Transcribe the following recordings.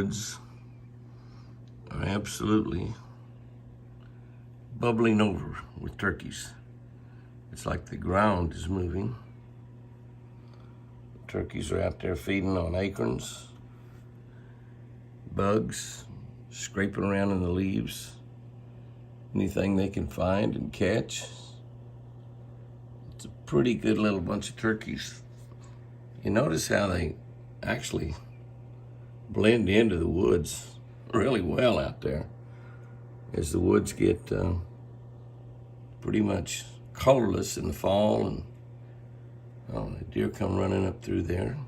woods are absolutely bubbling over with turkeys. It's like the ground is moving. The turkeys are out there feeding on acorns, bugs, scraping around in the leaves, anything they can find and catch. It's a pretty good little bunch of turkeys. You notice how they actually blend into the woods really well out there as the woods get pretty much colorless in the fall, and the deer come running up through there,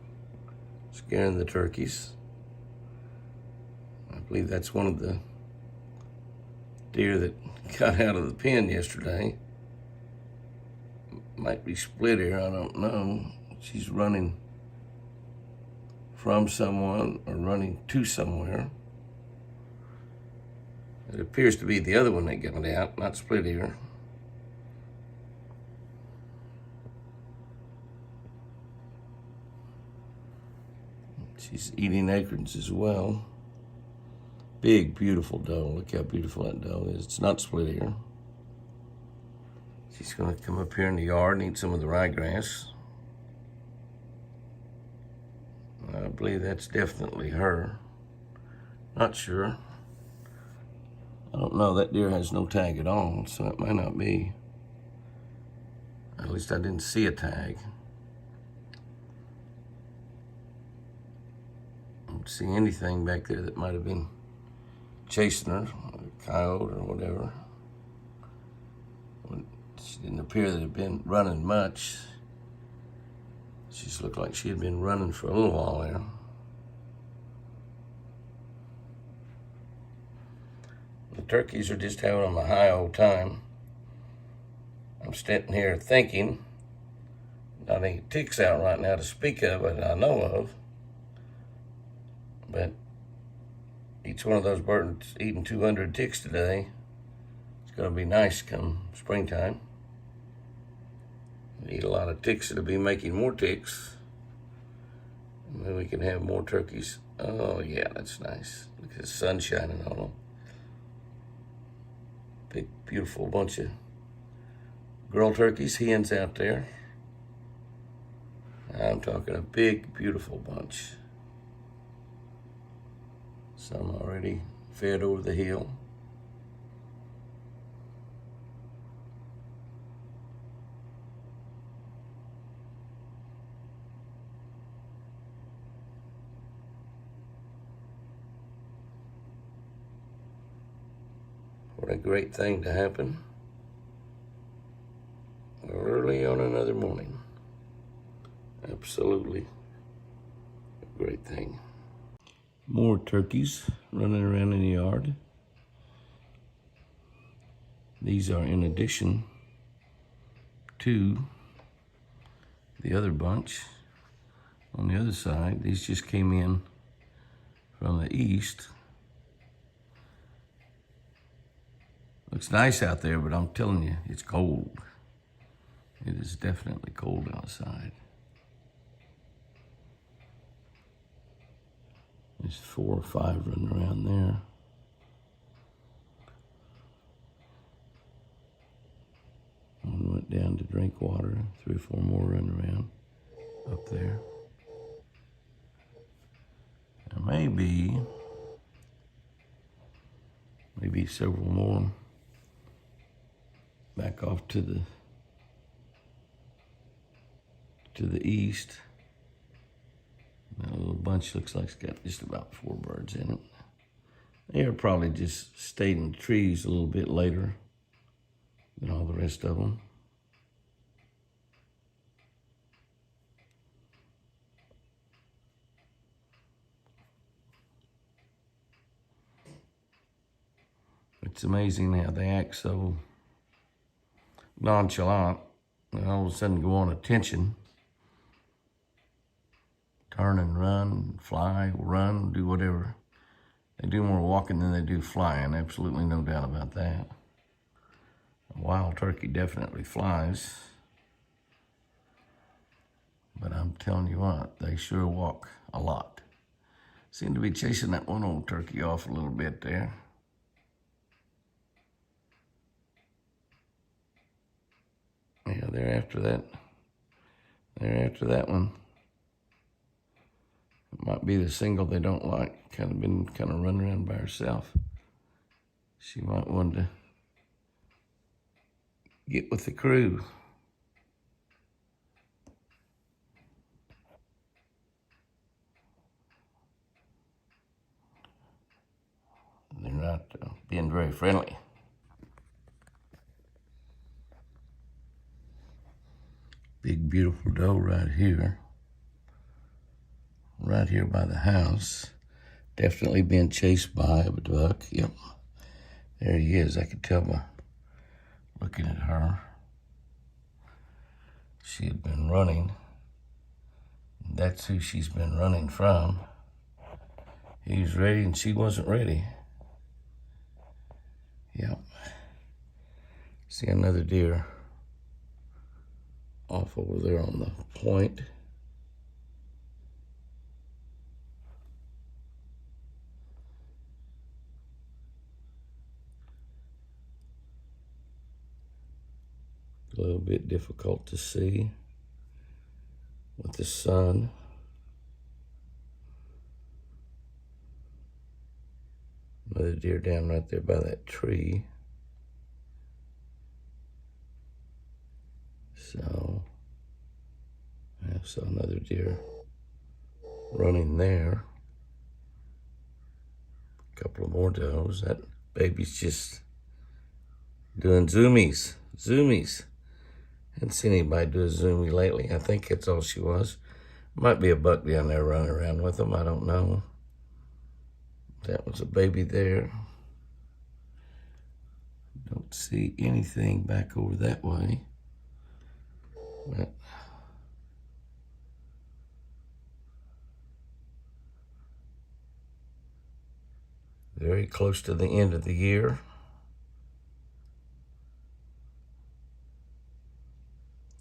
scaring the turkeys. I believe that's one of the deer that got out of the pen yesterday. Might be split ear, I don't know. She's running from someone or running to somewhere. It appears to be the other one that got out, not split ear. She's eating acorns as well. Big, beautiful doe. Look how beautiful that doe is. It's not split ear. She's gonna come up here in the yard and eat some of the ryegrass. I believe that's definitely her. Not sure. I don't know, that deer has no tag at all, so it might not be. At least I didn't see a tag. I don't see anything back there that might have been chasing her, a coyote or whatever. She didn't appear to have been running much. She just looked like she had been running for a little while there. The turkeys are just having a high old time. I'm sitting here thinking, not any ticks out right now to speak of that I know of, but each one of those birds eating 200 ticks today. It's gonna be nice come springtime. Eat a lot of ticks that'll be making more ticks. And then we can have more turkeys. Oh yeah, that's nice. Look at the sun shining on them. Big, beautiful bunch of girl turkeys, hens out there. I'm talking a big, beautiful bunch. Some already fed over the hill. What a great thing to happen early on another morning. Absolutely a great thing. More turkeys running around in the yard. These are in addition to the other bunch on the other side. These just came in from the east. Looks nice out there, but I'm telling you, it's cold. It is definitely cold outside. There's 4 or 5 running around there. One went down to drink water. 3 or 4 more running around up there. There may be several more back off to the east. That little bunch looks like it's got just about 4 birds in it. They are probably just stayed in the trees a little bit later than all the rest of them. It's amazing how they act so nonchalant and all of a sudden go on attention. Turn and run, fly, run, do whatever. They do more walking than they do flying, absolutely no doubt about that. A wild turkey definitely flies. But I'm telling you what, they sure walk a lot. Seem to be chasing that one old turkey off a little bit there. Yeah, they're after that. They're after that one. It might be the single they don't like. Kind of running around by herself. She might want to get with the crew. They're not being very friendly. Big, beautiful doe right here. Right here by the house. Definitely being chased by a buck. Yep. There he is. I could tell by looking at her. She had been running. That's who she's been running from. He was ready and she wasn't ready. Yep. See another deer off over there on the point. A little bit difficult to see with the sun. Another deer down right there by that tree. So, I saw another deer running there. A couple of more does. That baby's just doing zoomies. Haven't seen anybody do a zoomie lately. I think that's all she was. Might be a buck down there running around with them. I don't know. That was a baby there. Don't see anything back over that way. But very close to the end of the year.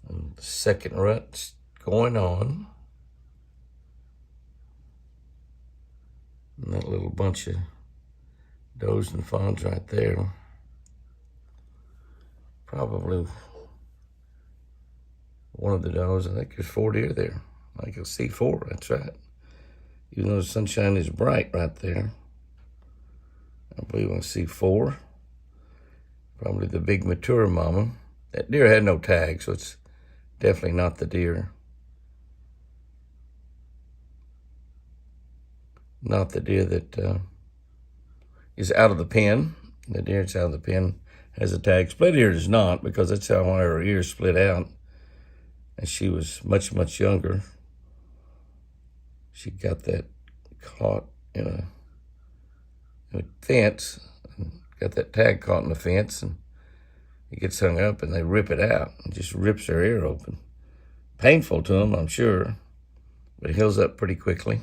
And the second rut's going on. And that little bunch of does and fawns right there. Probably one of the does. I think there's 4 deer there. I can see 4, that's right. Even though the sunshine is bright right there. I believe I see 4. Probably the big mature mama. That deer had no tag, so it's definitely not the deer. Not the deer that is out of the pen. The deer that's out of the pen has a tag. Split ear does not, because that's how one of her ears split out. And she was much, much younger. She got that caught in a fence. Got that tag caught in the fence, and it gets hung up, and they rip it out. It just rips her ear open. Painful to them, I'm sure, but it heals up pretty quickly.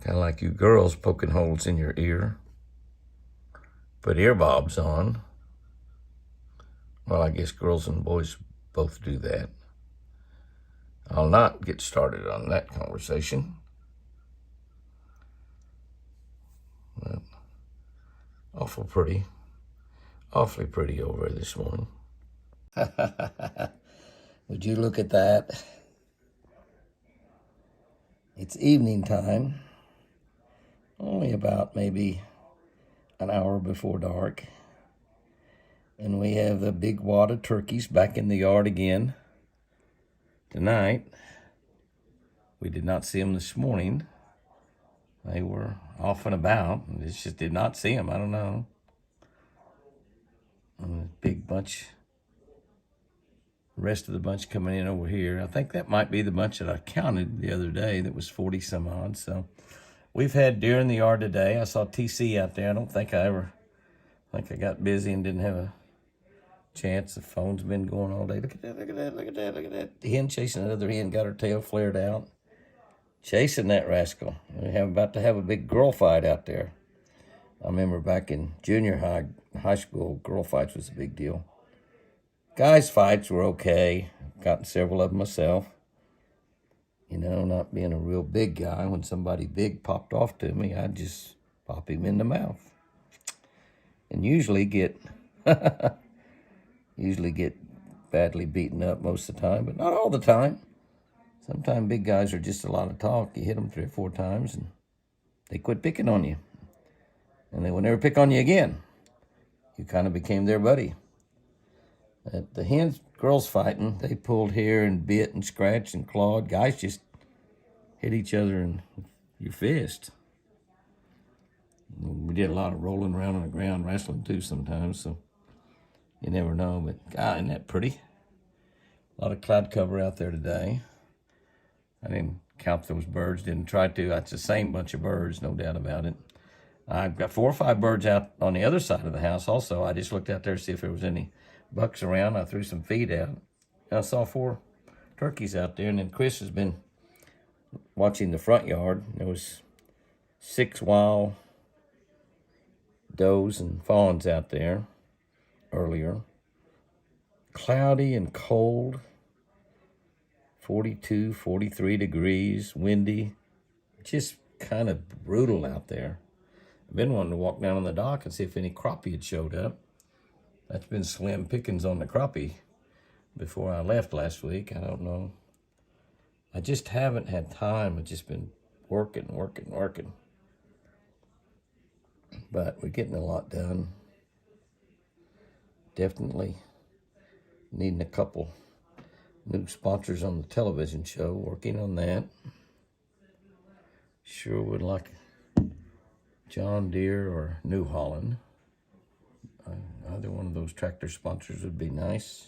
Kind of like you girls poking holes in your ear. Put ear bobs on. Well, I guess girls and boys both do that. I'll not get started on that conversation. Well, awfully pretty over this morning. Would you look at that? It's evening time. Only about maybe an hour before dark. And we have the big wad of turkeys back in the yard again tonight. We did not see them this morning. They were off and about. We just did not see them. I don't know. And a big bunch. The rest of the bunch coming in over here. I think that might be the bunch that I counted the other day. That was 40 some odd. So we've had deer in the yard today. I saw TC out there. I got busy and didn't have a chance. The phone's been going all day. Look at that. The hen chasing another hen, got her tail flared out. Chasing that rascal. We're about to have a big girl fight out there. I remember back in junior high school, girl fights was a big deal. Guys fights were okay. Gotten several of them myself. You know, not being a real big guy, when somebody big popped off to me, I'd just pop him in the mouth. And usually get badly beaten up most of the time, but not all the time. Sometimes big guys are just a lot of talk. You hit them 3 or 4 times and they quit picking on you. And they will never pick on you again. You kind of became their buddy. At the girls fighting, they pulled hair and bit and scratched and clawed. Guys just hit each other in your fist. We did a lot of rolling around on the ground, wrestling too sometimes, so you never know. But God, isn't that pretty? A lot of cloud cover out there today. I didn't count those birds, didn't try to. It's the same bunch of birds, no doubt about it. I've got 4 or 5 birds out on the other side of the house also. I just looked out there to see if there was any bucks around. I threw some feed out. I saw 4 turkeys out there, and then Chris has been watching the front yard. There was 6 wild does and fawns out there earlier. Cloudy and cold, 42, 43 degrees, windy, just kind of brutal out there. I've been wanting to walk down on the dock and see if any crappie had showed up. That's been slim pickings on the crappie before I left last week. I don't know. I just haven't had time. I've just been working. But we're getting a lot done. Definitely needing a couple new sponsors on the television show. Working on that. Sure would like John Deere or New Holland. Either one of those tractor sponsors would be nice.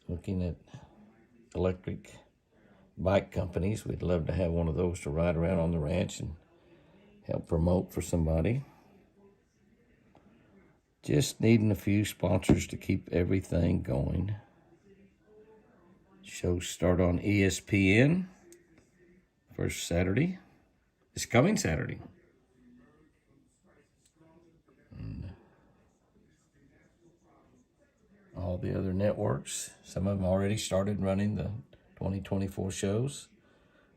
Looking at electric bike companies. We'd love to have one of those to ride around on the ranch and help promote for somebody. Just needing a few sponsors to keep everything going. Shows start on ESPN. First Saturday. It's coming Saturday. And all the other networks, some of them already started running the 2024 shows.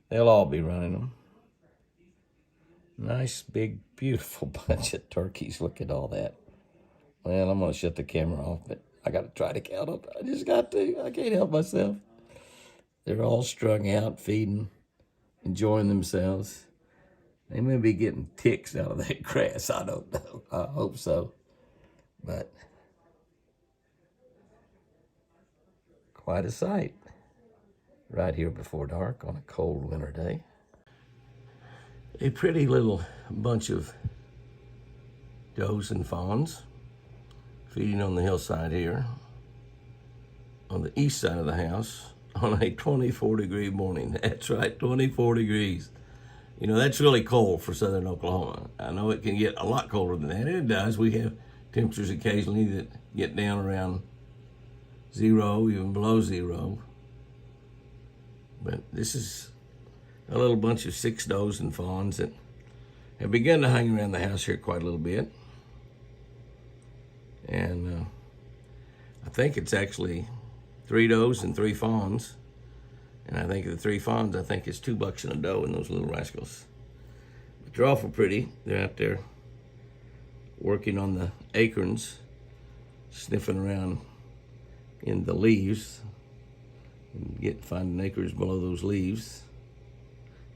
They'll all be running them. Nice, big, beautiful bunch of turkeys. Look at all that. Well, I'm going to shut the camera off, but I got to try to count them. I just got to. I can't help myself. They're all strung out, feeding, enjoying themselves. They may be getting ticks out of that grass. I don't know. I hope so. But quite a sight right here before dark on a cold winter day. A pretty little bunch of does and fawns feeding on the hillside here on the east side of the house on a 24-degree morning. That's right, 24 degrees. You know, that's really cold for southern Oklahoma. I know it can get a lot colder than that, and it does. We have temperatures occasionally that get down around 0, even below 0. But this is a little bunch of 6 does and fawns that have begun to hang around the house here quite a little bit. And I think it's actually 3 does and 3 fawns. And I think of the 3 fawns, I think it's 2 bucks and a doe in those little rascals. But they're awful pretty. They're out there working on the acorns, sniffing around in the leaves, and finding acorns below those leaves.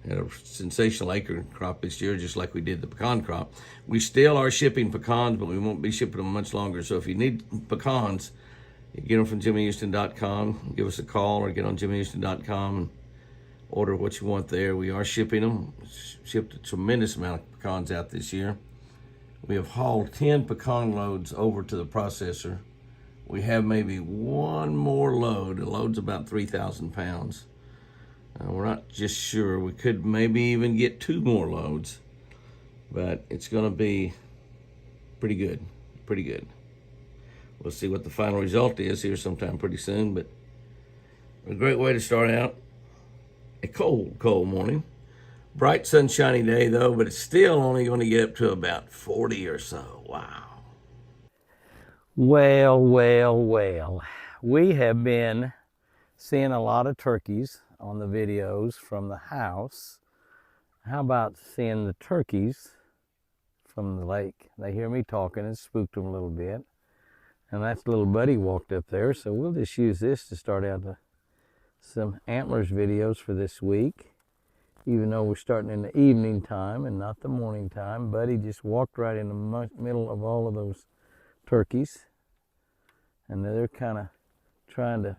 Had a sensational acorn crop this year, just like we did the pecan crop. We still are shipping pecans, but we won't be shipping them much longer. So if you need pecans, you get them from jimmyhouston.com. Give us a call or get on jimmyhouston.com and order what you want there. We are shipping them. Shipped a tremendous amount of pecans out this year. We have hauled 10 pecan loads over to the processor. We have maybe one more load. The load's about 3,000 pounds. We're not just sure. We could maybe even get 2 more loads, but it's going to be pretty good. We'll see what the final result is here sometime pretty soon, but a great way to start out a cold morning. Bright, sunshiny day, though, but it's still only going to get up to about 40 or so. Wow. Well, we have been seeing a lot of turkeys on the videos from the house. How about seeing the turkeys from the lake? They hear me talking, and spooked them a little bit. And that's little buddy walked up there, so we'll just use this to start out some antlers videos for this week. Even though we're starting in the evening time and not the morning time, Buddy just walked right in the middle of all of those turkeys. And they're kind of trying to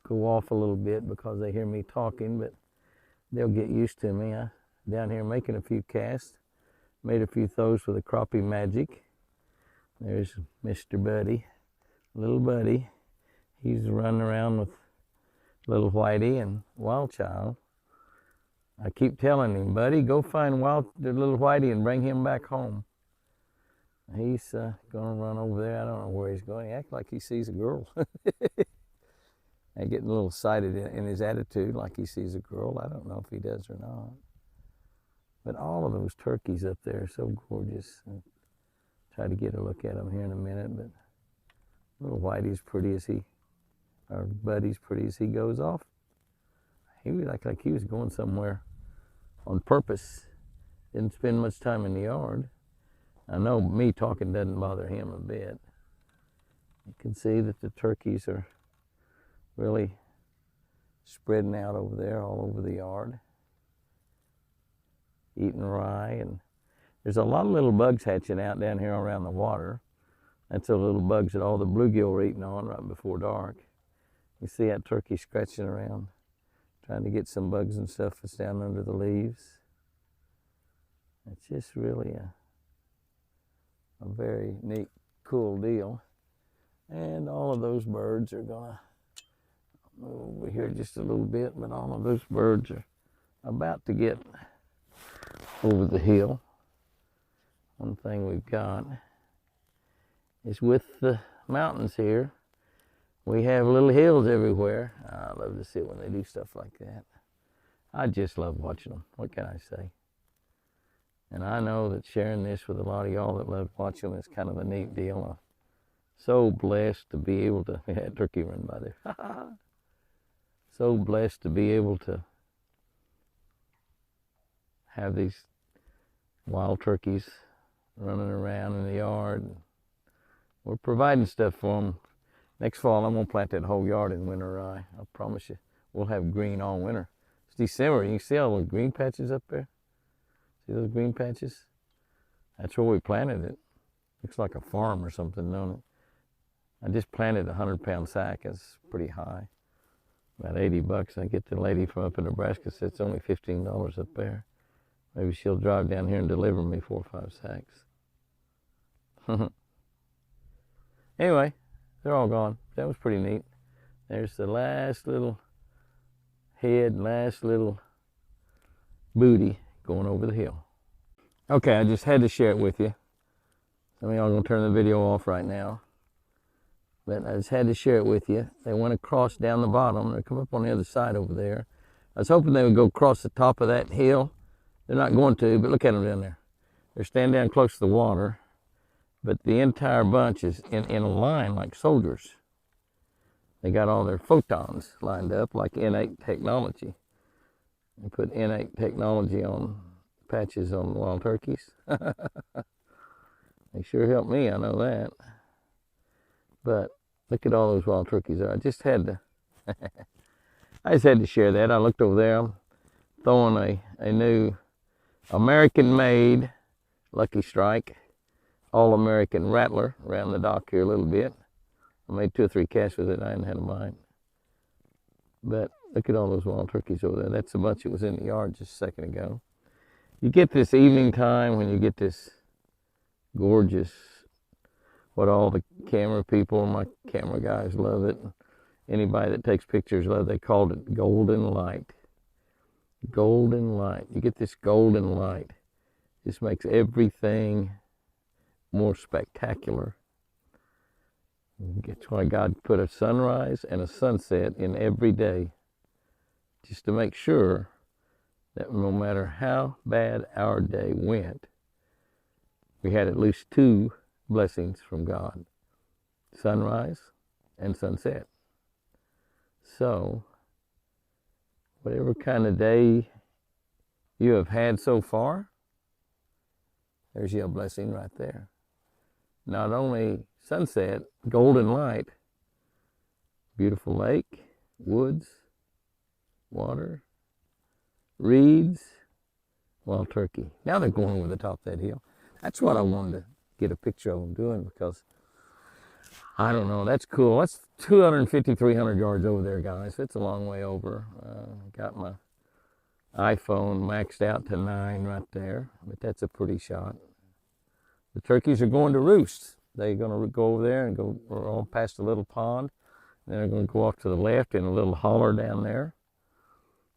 go off a little bit because they hear me talking, but they'll get used to me. I'm down here making a few casts, made a few throws with the crappie magic. There's Mr. Buddy, little Buddy. He's running around with little Whitey and Wild Child. I keep telling him, Buddy, go find the little Whitey and bring him back home. He's going to run over there. I don't know where he's going. He acts like he sees a girl. And getting a little excited in his attitude, like he sees a girl. I don't know if he does or not. But all of those turkeys up there are so gorgeous. I'll try to get a look at them here in a minute. But little Whitey's pretty as our Buddy's pretty as he goes off. He was like he was going somewhere on purpose. Didn't spend much time in the yard. I know me talking doesn't bother him a bit. You can see that the turkeys are really spreading out over there, all over the yard, eating rye. And there's a lot of little bugs hatching out down here around the water. That's the little bugs that all the bluegill are eating on right before dark. You see that turkey scratching around, trying to get some bugs and stuff that's down under the leaves. It's just really a very neat, cool deal. And all of those birds are gonna move over here just a little bit, but all of those birds are about to get over the hill. One thing we've got is with the mountains here, we have little hills everywhere. I love to see it when they do stuff like that. I just love watching them. What can I say? And I know that sharing this with a lot of y'all that love watching them is kind of a neat deal. I'm so blessed to be able to, yeah, turkey run by there. So blessed to be able to have these wild turkeys running around in the yard. We're providing stuff for them. Next fall, I'm going to plant that whole yard in winter rye. I promise you, we'll have green all winter. It's December. You can see all those green patches up there? See those green patches? That's where we planted it. Looks like a farm or something, don't it? I just planted a 100-pound sack. It's pretty high. About 80 bucks. I get the lady from up in Nebraska said it's only $15 up there. Maybe she'll drive down here and deliver me 4 or 5 sacks. Anyway, they're all gone. That was pretty neat. There's the last little head, last little booty going over the hill. Okay, I just had to share it with you. Some of y'all are going to turn the video off right now. But I just had to share it with you. They went across down the bottom. They come up on the other side over there. I was hoping they would go across the top of that hill. They're not going to, but look at them down there. They're standing down close to the water. But the entire bunch is in a line like soldiers. They got all their photons lined up like innate technology. They put innate technology on patches on wild turkeys. They sure helped me, I know that. But look at all those wild turkeys there. I just had to share that. I looked over there. I'm throwing a new American-made Lucky Strike All-American Rattler around the dock here a little bit. I made 2 or 3 casts with it. I hadn't had a mind. But look at all those wild turkeys over there. That's a bunch that was in the yard just a second ago. You get this evening time when you get this gorgeous, what all the camera people, my camera guys love it. Anybody that takes pictures love it. They called it golden light. Golden light. You get this golden light. This makes everything more spectacular. That's why God put a sunrise and a sunset in every day, just to make sure that no matter how bad our day went, we had at least 2 blessings from God, sunrise and sunset. So whatever kind of day you have had so far, there's your blessing right there. Not only sunset, golden light, beautiful lake, woods, water, reeds, wild turkey. Now they're going over the top of that hill. That's what I wanted to get a picture of them doing, because I don't know, that's cool. That's 250, 300 yards over there, guys. It's a long way over. Got my iPhone maxed out to 9 right there, but that's a pretty shot. The turkeys are going to roost. They're going to go over there and go on past a little pond. Then they're going to go off to the left in a little holler down there.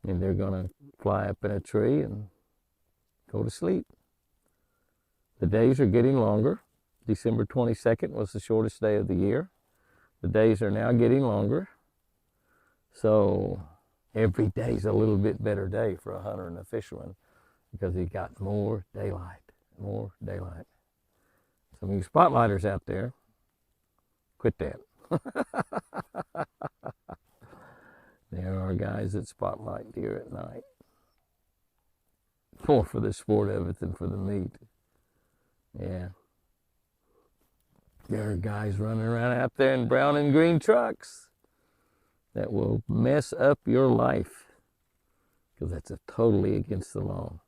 And they're going to fly up in a tree and go to sleep. The days are getting longer. December 22nd was the shortest day of the year. The days are now getting longer. So every day's a little bit better day for a hunter and a fisherman, because he got more daylight, more daylight. Some of you spotlighters out there, quit that. There are guys that spotlight deer at night. More for the sport of it than for the meat. Yeah. There are guys running around out there in brown and green trucks that will mess up your life, because that's totally against the law.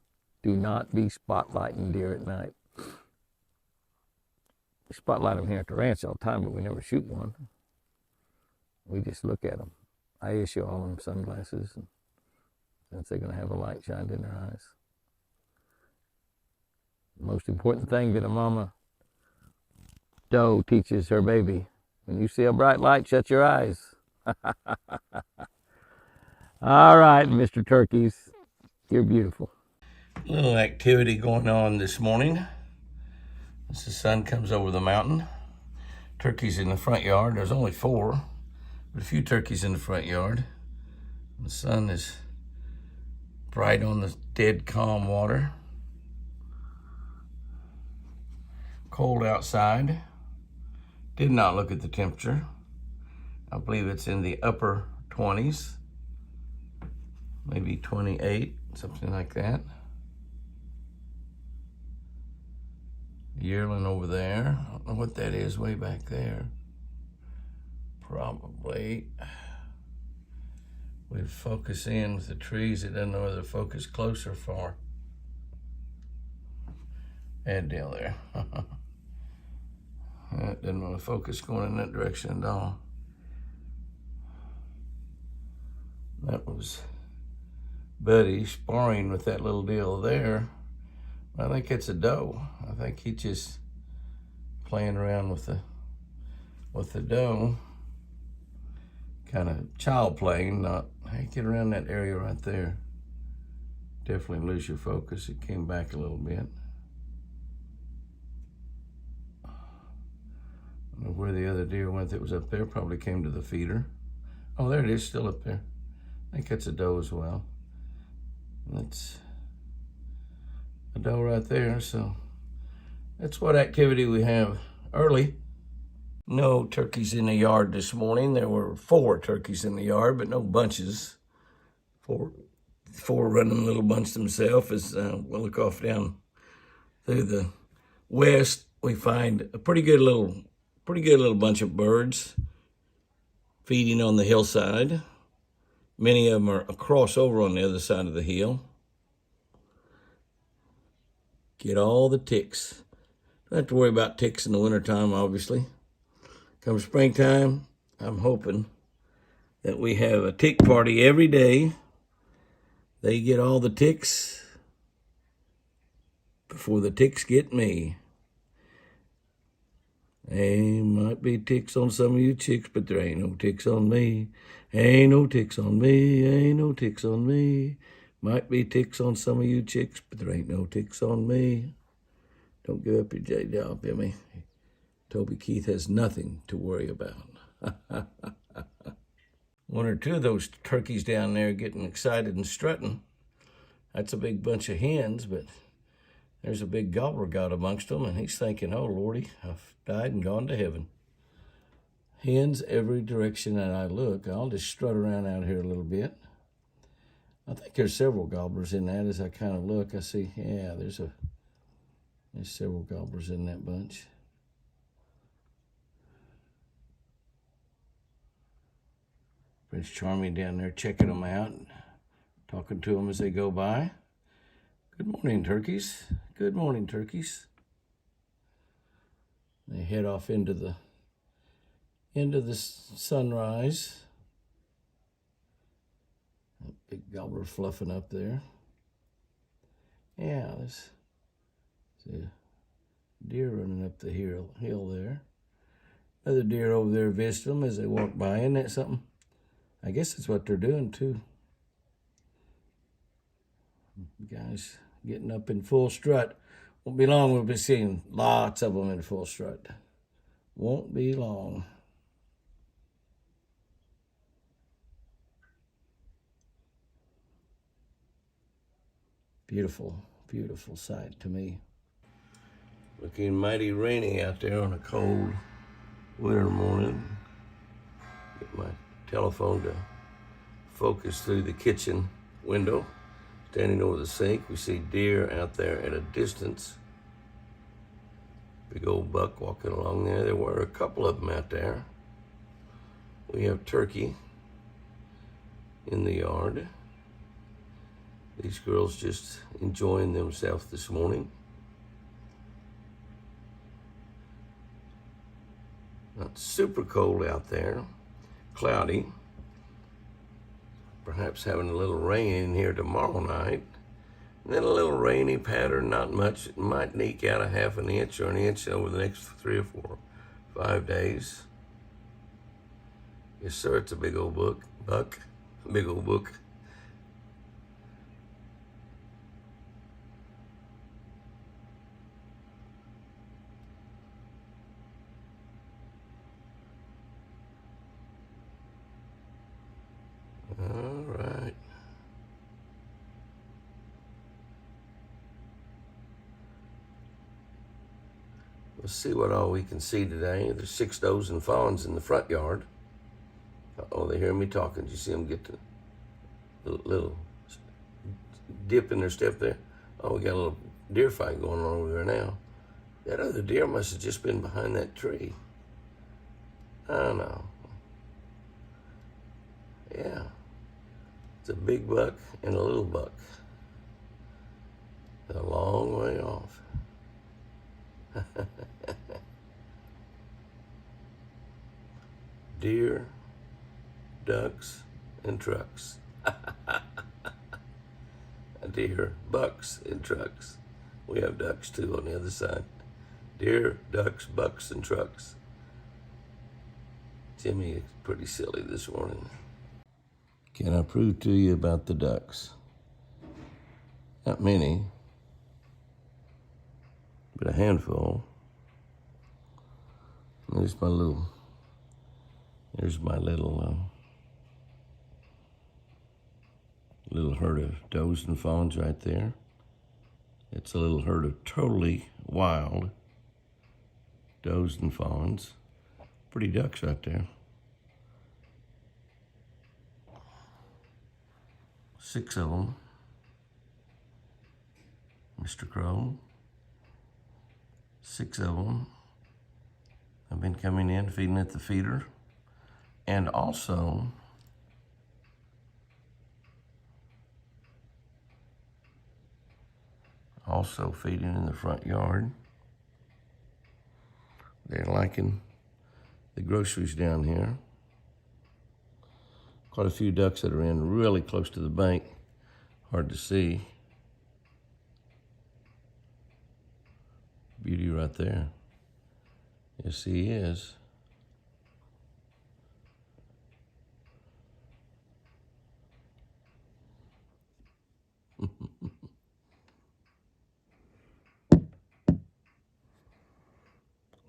Do not be spotlighting deer at night. We spotlight them here at the ranch all the time, but we never shoot one. We just look at them. I issue all of them sunglasses, since they're going to have a light shined in their eyes. The most important thing that a mama doe teaches her baby: when you see a bright light, shut your eyes. All right, Mr. Turkeys, you're beautiful. Little activity going on this morning as the sun comes over the mountain. Turkeys in the front yard. There's only 4, but a few turkeys in the front yard. The sun is bright on the dead calm water. Cold outside. Did not look at the temperature. I believe it's in the upper 20s, maybe 28, something like that. Yearling over there. I don't know what that is way back there. Probably. We focus in with the trees. It doesn't know whether to focus close or far. Bad deal there. It didn't want to focus going in that direction at all. That was Buddy sparring with that little deal there. I think it's a doe. I think he's just playing around with the doe. Kind of child playing, not, hey, get around that area right there. Definitely lose your focus. It came back a little bit. I don't know where the other deer went that was up there. Probably came to the feeder. Oh, there it is, still up there. I think that's a doe as well. That's a doe right there. So that's what activity we have early. No turkeys in the yard this morning. There were 4 turkeys in the yard, but no bunches. Four running little bunch themselves. As we'll look off down through the west, we find a pretty good little bunch of birds feeding on the hillside. Many of them are across over on the other side of the hill. Get all the ticks. Don't have to worry about ticks in the wintertime, obviously. Come springtime, I'm hoping that we have a tick party every day. They get all the ticks before the ticks get me. There might be ticks on some of you chicks, but there ain't no ticks on me. Ain't no ticks on me, ain't no ticks on me. Might be ticks on some of you chicks, but there ain't no ticks on me. Don't give up your J-job, Emmy. Toby Keith has nothing to worry about. 1 or 2 of those turkeys down there getting excited and strutting. That's a big bunch of hens, but there's a big gobbler got amongst them, and he's thinking, oh, Lordy, I've died and gone to heaven. Hens every direction that I look. I'll just strut around out here a little bit. I think there's several gobblers in that. As I kind of look, I see, yeah, there's several gobblers in that bunch. Prince Charming down there checking them out, talking to them as they go by. Good morning, turkeys. Good morning, turkeys. They head off into the sunrise. A big gobbler fluffing up there. Yeah, there's a deer running up the hill there. Another deer over there visiting them as they walk by. Isn't that something? I guess that's what they're doing too. Guys getting up in full strut. Won't be long, we'll be seeing lots of them in full strut. Won't be long. Beautiful, beautiful sight to me. Looking mighty rainy out there on a cold winter morning. Get my telephone to focus through the kitchen window. Standing over the sink, we see deer out there at a distance. Big old buck walking along there. There were a couple of them out there. We have turkey in the yard. These girls just enjoying themselves this morning. Not super cold out there. Cloudy. Perhaps having a little rain in here tomorrow night. And then a little rainy pattern, not much. It might eke out a half an inch or an inch over the next 3 or 4, 5 days. Yes, sir, it's a big old buck. Big old buck. All right. Let's see what all we can see today. There's 6 does and fawns in the front yard. Oh, they hear me talking. Did you see them get the little dip in their step there? Oh, we got a little deer fight going on over there now. That other deer must have just been behind that tree. I don't know. Yeah. It's a big buck and a little buck. A long way off. Deer, ducks, and trucks. Deer, bucks, and trucks. We have ducks too on the other side. Deer, ducks, bucks, and trucks. Jimmy is pretty silly this morning. Can I prove to you about the ducks? Not many, but a handful. There's my little herd of does and fawns right there. It's a little herd of totally wild does and fawns. Pretty ducks right there. 6 of them. Mr. Crow. 6 of them have been coming in, feeding at the feeder. And also, feeding in the front yard. They're liking the groceries down here. Quite a few ducks that are in really close to the bank. Hard to see. Beauty right there. Yes, he is.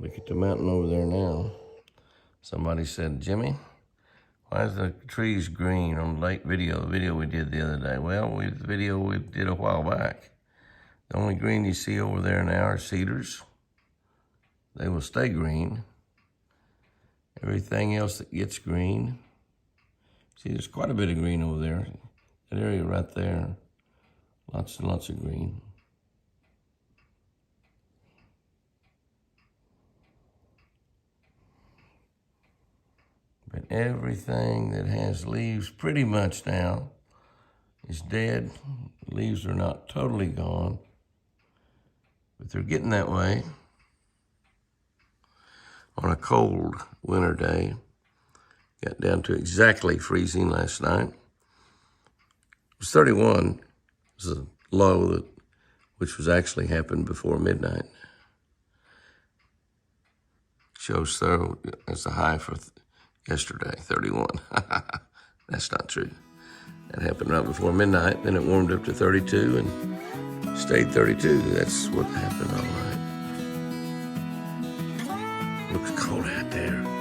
Look at the mountain over there now. Somebody said, Jimmy, why is the trees green on the late video? The video we did the other day. Well, the video we did a while back. The only green you see over there now are cedars. They will stay green. Everything else that gets green. See, there's quite a bit of green over there. That area right there, lots and lots of green. But everything that has leaves pretty much now is dead. The leaves are not totally gone, but they're getting that way. On a cold winter day, got down to exactly freezing last night. It was 31. It was a low which was actually happened before midnight. Shows though as a high for yesterday, 31. That's not true. That happened right before midnight. Then it warmed up to 32 and stayed 32. That's what happened all night. Looks cold out there.